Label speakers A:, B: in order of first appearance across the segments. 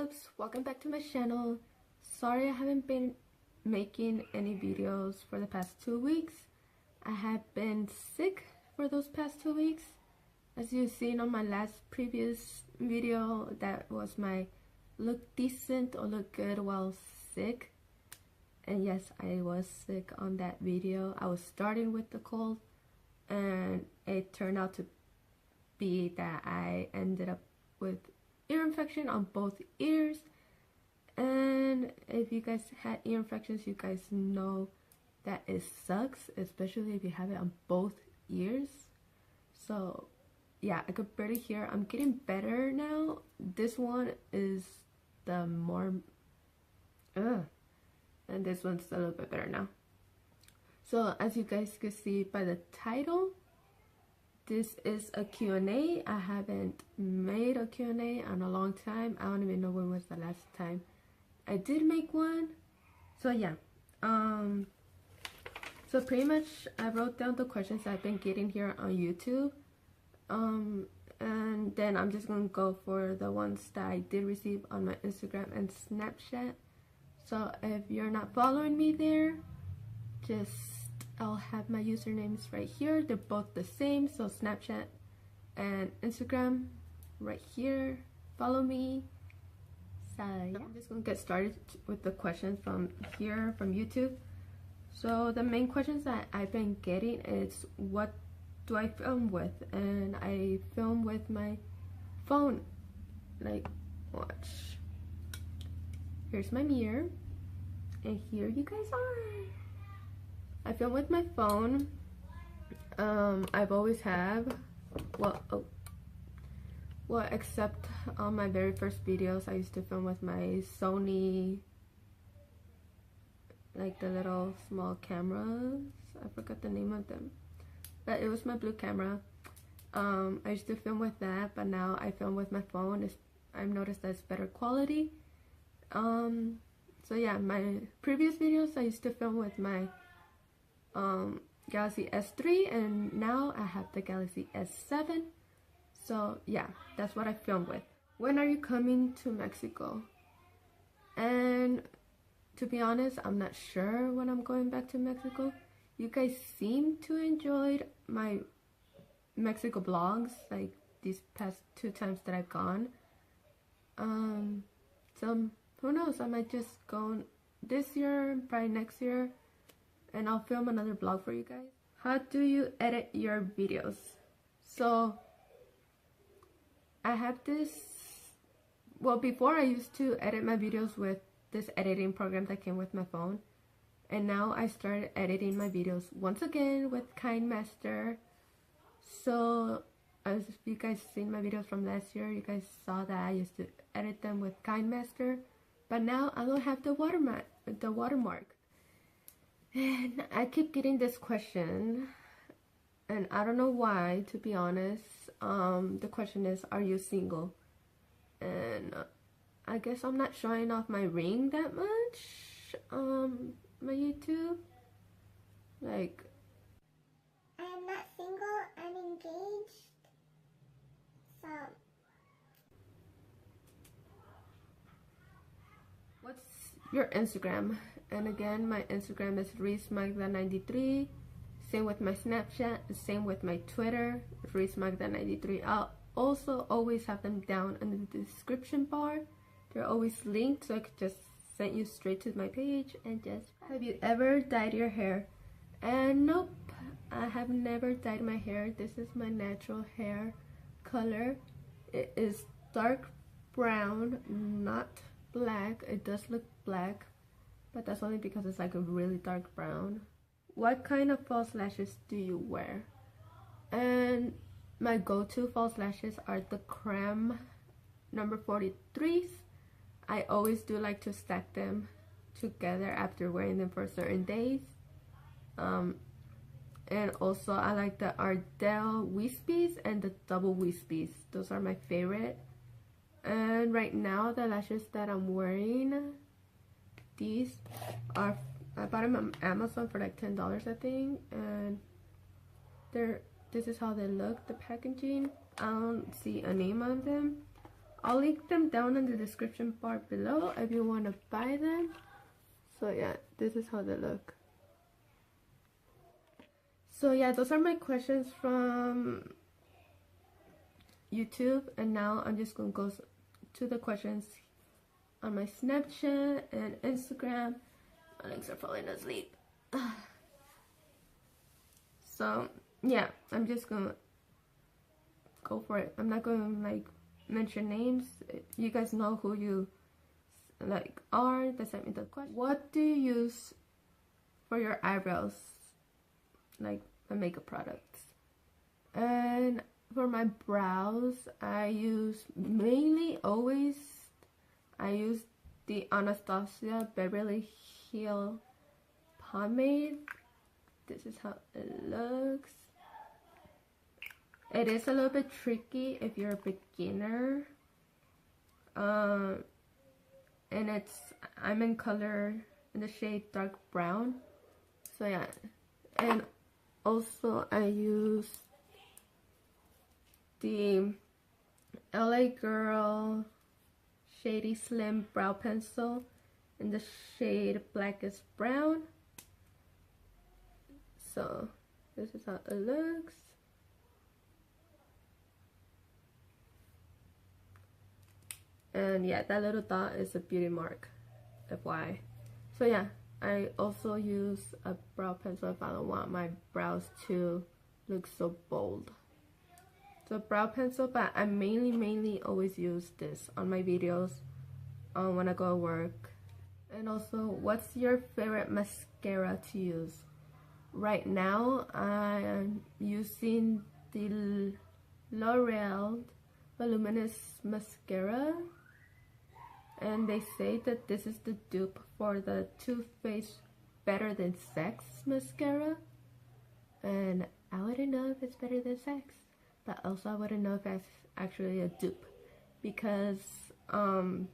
A: loves, welcome back to my channel. Sorry I haven't been making any videos for the past 2 weeks. I have been sick for those past 2 weeks. As you've seen on my previous video, that was my look decent or look good while sick. And yes, I was sick on that video. I was starting with the cold and it turned out to be that I ended up with ear infection on both ears. And if you guys had ear infections, you guys know that it sucks, especially if you have it on both ears. So yeah, I could barely hear. I'm getting better now. This one is the more and this one's a little bit better now. So as you guys can see by the title, this is a Q&A. I haven't made a Q&A in a long time. I don't even know when was the last time I did make one. So yeah, so pretty much I wrote down the questions I've been getting here on YouTube, and then I'm just gonna go for the ones that I did receive on my Instagram and Snapchat. So if you're not following me there, I'll have my usernames right here. They're both the same, so Snapchat and Instagram right here. Follow me. So yeah, I'm just gonna get started with the questions from here from YouTube. So the main questions that I've been getting is, what do I film with? And I film with my phone. Like, watch. Here's my mirror, and here you guys are. I film with my phone. I've always have. Well, except on my very first videos, I used to film with my Sony, like the little small cameras. I forgot the name of them, but it was my blue camera. I used to film with that, but now I film with my phone. I've noticed that it's better quality. So yeah, my previous videos I used to film with my Galaxy S3, and now I have the Galaxy S7. So yeah, that's what I filmed with. When are you coming to Mexico? And to be honest, I'm not sure when I'm going back to Mexico. You guys seem to enjoy my Mexico vlogs, like these past 2 times that I've gone. So who knows, I might just go this year, probably next year, and I'll film another vlog for you guys. How do you edit your videos? So I have this, well, before I used to edit my videos with this editing program that came with my phone, and now I started editing my videos once again with KineMaster. So as you guys seen my videos from last year, you guys saw that I used to edit them with KineMaster, but now I don't have the watermark. And I keep getting this question, and I don't know why, to be honest. The question is, are you single? And I guess I'm not showing off my ring that much my YouTube. Like,
B: I am not single, I'm engaged. So
A: what's your Instagram? And again, my Instagram is RuizMagda93. Same with my Snapchat, same with my Twitter, RuizMagda93. I'll also always have them down in the description bar. They're always linked, so I could just send you straight to my page. And just, have you ever dyed your hair? And nope, I have never dyed my hair. This is my natural hair color. It is dark brown, not black. It does look black, but that's only because it's like a really dark brown. What kind of false lashes do you wear? And my go-to false lashes are the creme number 43s. I always do like to stack them together after wearing them for certain days. And also I like the Ardell Wispies and the double Wispies. Those are my favorite. And right now the lashes that I'm wearing, these are, I bought them on Amazon for like $10 I think, and this is how they look, the packaging. I don't see a name on them. I'll link them down in the description bar below if you want to buy them. So yeah, this is how they look. So yeah, those are my questions from YouTube, and now I'm just gonna go to the questions on my Snapchat and Instagram. My legs are falling asleep. So yeah, I'm just gonna go for it. I'm not gonna like mention names. You guys know who you like are that sent me the question. What do you use for your eyebrows, like the makeup products? And for my brows, I use I use the Anastasia Beverly Hills pomade. This is how it looks. It is a little bit tricky if you're a beginner. And I'm in color in the shade dark brown. So yeah. And also I use the LA Girl Shady Slim Brow Pencil in the shade Blackest Brown. So this is how it looks. And yeah, that little dot is a beauty mark, FYI. So yeah, I also use a brow pencil if I don't want my brows to look so bold. So brow pencil, but I mainly always use this on my videos when I go to work. And also, what's your favorite mascara to use? Right now, I am using the L'Oreal Voluminous Mascara. And they say that this is the dupe for the Too Faced Better Than Sex mascara. And I wouldn't know if it's better than sex. But also I wouldn't know if that's actually a dupe. Because I've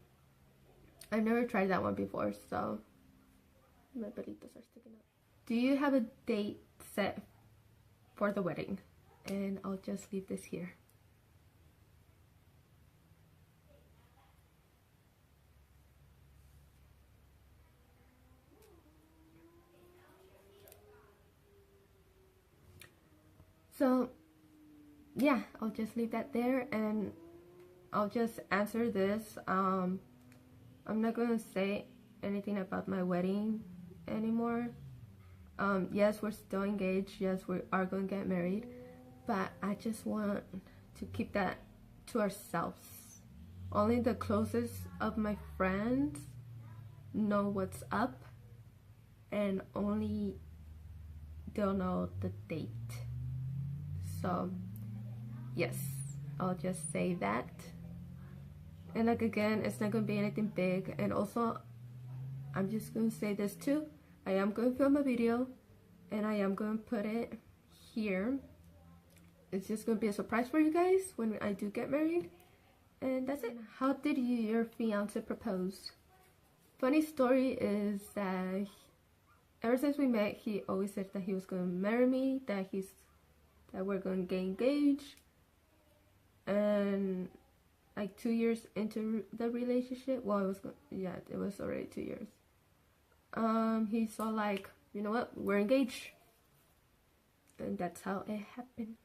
A: never tried that one before, so my bolitas are sticking out. Do you have a date set for the wedding? And I'll just leave this here. So yeah, I'll just leave that there, and I'll just answer this. I'm not gonna say anything about my wedding anymore. Yes, we're still engaged. Yes, we are going to get married, but I just want to keep that to ourselves. Only the closest of my friends know what's up, and only they'll know the date. So yes, I'll just say that. And like again, it's not gonna be anything big. And also, I'm just gonna say this too, I am gonna film a video and I am gonna put it here. It's just gonna be a surprise for you guys when I do get married. And that's it. How did your fiance propose? Funny story is that ever since we met, he always said that he was gonna marry me, that we're gonna get engaged. And like 2 years into the relationship, well, it was already 2 years. He saw like, you know what, we're engaged, and that's how it happened.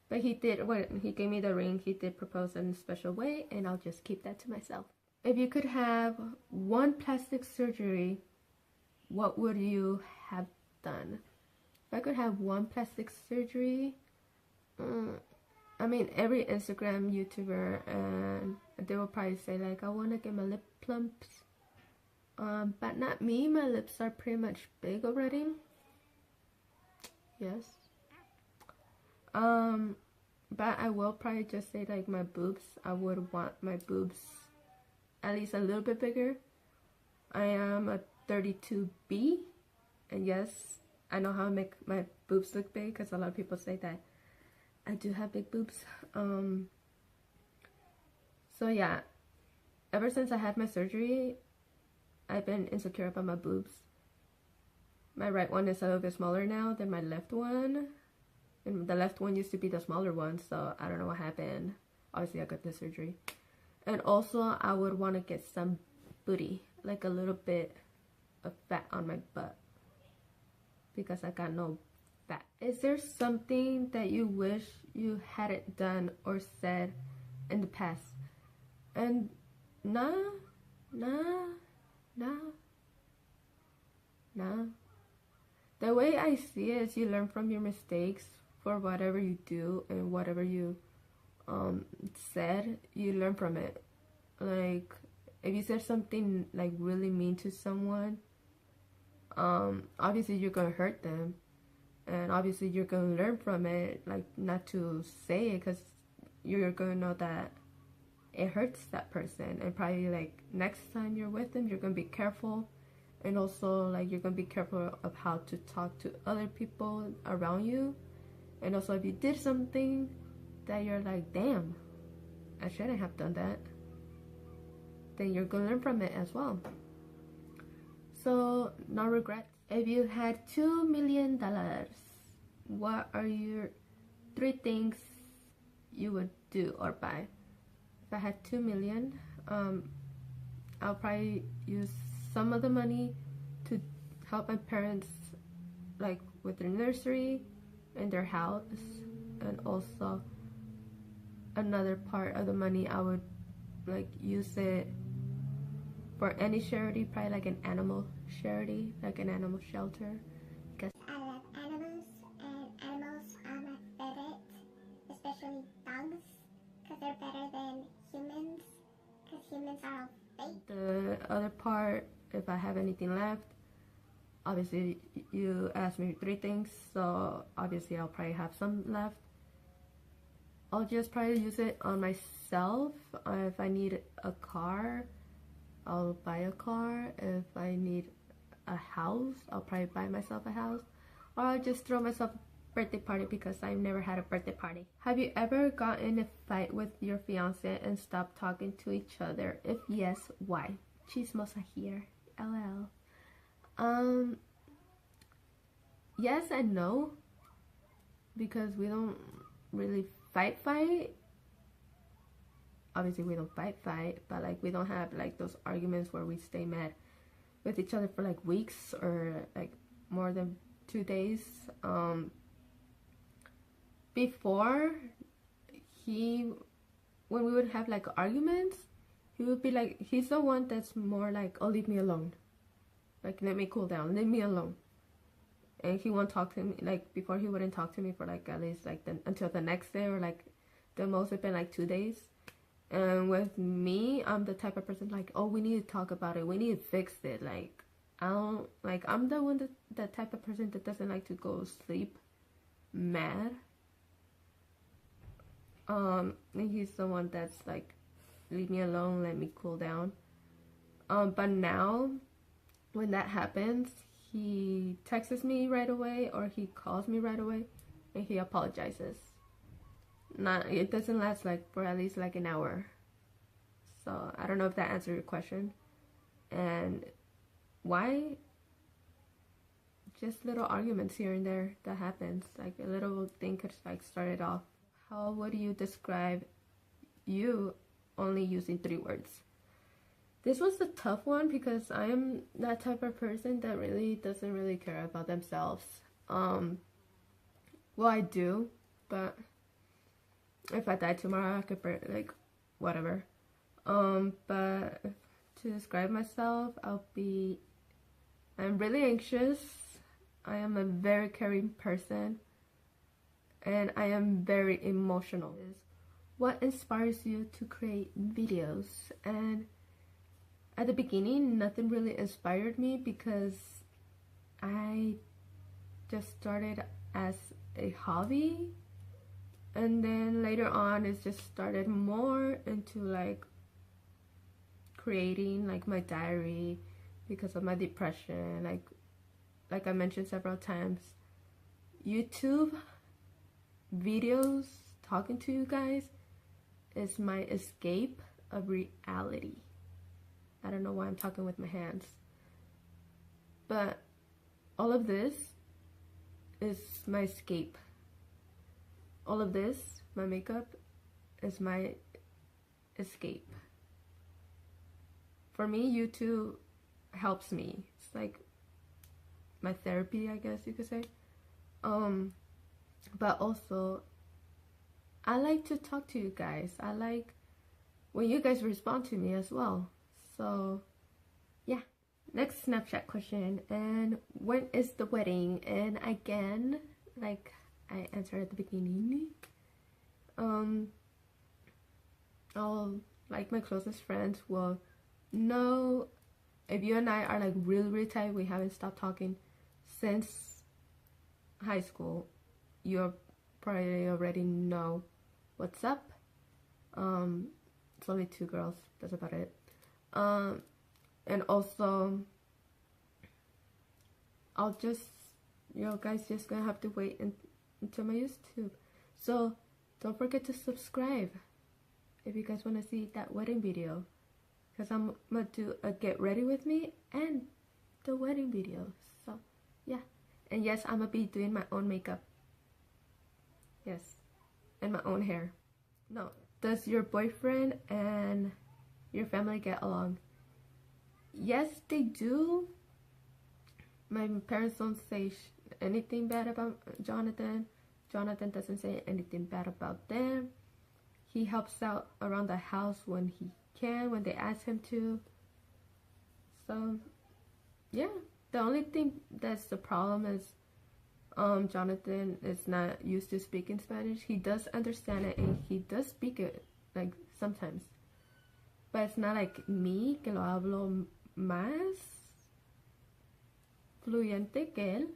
A: But he did, when he gave me the ring, he did propose in a special way, and I'll just keep that to myself. If you could have one plastic surgery, what would you have done? If I could have one plastic surgery, I mean, every Instagram YouTuber, and they will probably say like, I want to get my lip plumps. But not me. My lips are pretty much big already. Yes. But I will probably just say like my boobs. I would want my boobs at least a little bit bigger. I am a 32B, and yes, I know how to make my boobs look big, because a lot of people say that I do have big boobs. So yeah, ever since I had my surgery, I've been insecure about my boobs. My right one is a little bit smaller now than my left one, and the left one used to be the smaller one, so I don't know what happened. obviously I got the surgery. And also I would want to get some booty, like a little bit of fat on my butt, because I got no fat. Is there something that you wish you hadn't done or said in the past? And nah. The way I see it is you learn from your mistakes for whatever you do, and whatever you said, you learn from it. Like, if you said something like really mean to someone, obviously you're gonna hurt them, and obviously you're gonna learn from it, like not to say it, because you're gonna know that it hurts that person, and probably like next time you're with them, you're gonna be careful. And also, like, you're gonna be careful of how to talk to other people around you. And also, if you did something that you're like, damn, I shouldn't have done that, then you're gonna learn from it as well. So, no regrets. If you had $2 million, what are your 3 things you would do or buy? If I had 2 million, I'll probably use some of the money to help my parents, like with their nursery and their house, and also another part of the money I would like use it for any charity, probably like an animal charity, like an animal shelter. Because
B: I love animals, and animals are my favorite, especially dogs, because they're better than humans, because humans are all fake.
A: The other part, if I have anything left, obviously you asked me 3 things, so obviously I'll probably have some left. I'll just probably use it on myself. If I need a car, I'll buy a car. If I need a house, I'll probably buy myself a house. Or I'll just throw myself a birthday party, because I've never had a birthday party. Have you ever gotten in a fight with your fiance and stopped talking to each other? If yes, why? Chismosa here. LL. Yes and no, because we don't really fight. Obviously we don't fight, but like we don't have like those arguments where we stay mad with each other for like weeks or like more than 2 days. Before, when we would have like arguments, he would be like, he's the one that's more like, oh, leave me alone, like let me cool down, leave me alone. And he won't talk to me, like before he wouldn't talk to me for like at least like until the next day, or like the most have been like 2 days. And with me, I'm the type of person like, oh, we need to talk about it, we need to fix it. Like I'm the one that type of person that doesn't like to go sleep mad. And he's the one that's like, leave me alone, let me cool down. But now when that happens, he texts me right away, or he calls me right away, and he apologizes. It doesn't last like for at least like an hour. So I don't know if that answered your question. And why? Just little arguments here and there that happens. Like a little thing could like start it off. How would you describe you only using 3 words? This was a tough one, because I am that type of person that really doesn't really care about themselves. Well, I do, but if I die tomorrow, I could like whatever. But to describe myself, I'm really anxious. I am a very caring person, and I am very emotional. What inspires you to create videos? And at the beginning, nothing really inspired me, because I just started as a hobby, and then later on it just started more into like creating like my diary, because of my depression. Like I mentioned several times, YouTube videos, talking to you guys, is my escape of reality. I don't know why I'm talking with my hands, but all of this is my escape. All of this, my makeup, is my escape. For me, YouTube helps me. It's like my therapy, I guess you could say. But also, I like to talk to you guys. I like when you guys respond to me as well. So yeah. Next Snapchat question, and when is the wedding? And again, like I answered at the beginning, all like my closest friends will know. If you and I are like really tight, we haven't stopped talking since high school, you probably already know what's up. It's only 2 girls, that's about it. And also, I'll just, you guys just gonna have to wait until my YouTube. So don't forget to subscribe if you guys want to see that wedding video, because I'm gonna do a get ready with me and the wedding video. So yeah, and yes, I'm gonna be doing my own makeup. Yes, and my own hair. No, does your boyfriend and your family get along? Yes, they do. My parents don't say anything bad about Jonathan. Jonathan doesn't say anything bad about them. He helps out around the house when he can, when they ask him to. So yeah, the only thing that's the problem is Jonathan is not used to speaking Spanish. He does understand it and he does speak it like sometimes, but it's not like me, que lo hablo más fluyente que él.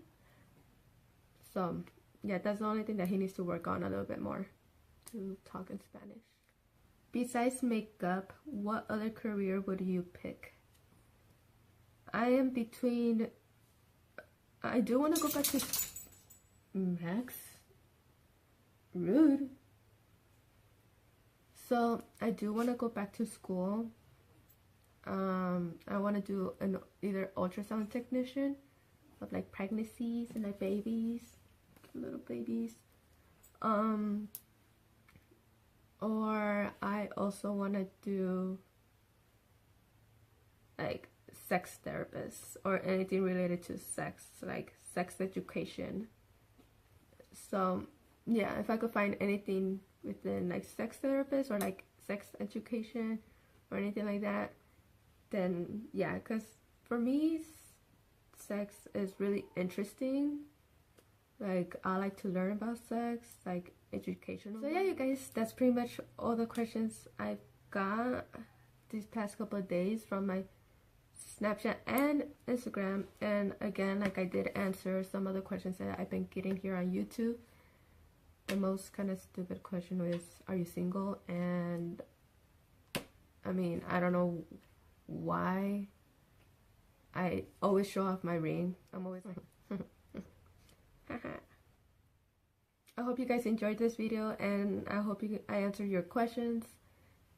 A: So yeah, that's the only thing that he needs to work on a little bit more, to talk in Spanish. Besides makeup, what other career would you pick? I am between, I do want to go back to Max. Rude. So I do want to go back to school. I want to do an either ultrasound technician of like pregnancies and like babies, little babies. Or I also want to do like sex therapists or anything related to sex, like sex education. So yeah, if I could find anything within like sex therapist or like sex education or anything like that, then yeah, because for me sex is really interesting. Like I like to learn about sex, like educational. So yeah, you guys, that's pretty much all the questions I've got these past couple of days from my Snapchat and Instagram. And again, like I did answer some of the questions that I've been getting here on YouTube. The most kind of stupid question was, are you single? And I mean, I don't know why I always show off my ring. I'm always like I hope you guys enjoyed this video, and I hope I answered your questions.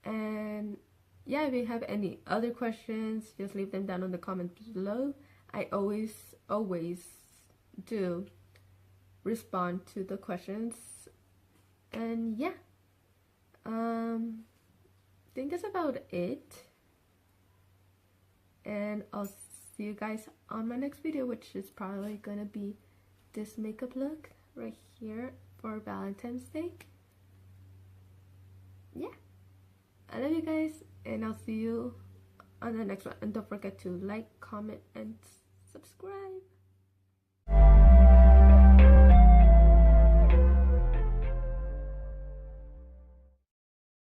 A: And yeah, if you have any other questions, just leave them down in the comments below. I always do respond to the questions. And yeah, I think that's about it. And I'll see you guys on my next video, which is probably gonna be this makeup look right here for Valentine's Day. Yeah, I love you guys, and I'll see you on the next one. And don't forget to like, comment, and subscribe.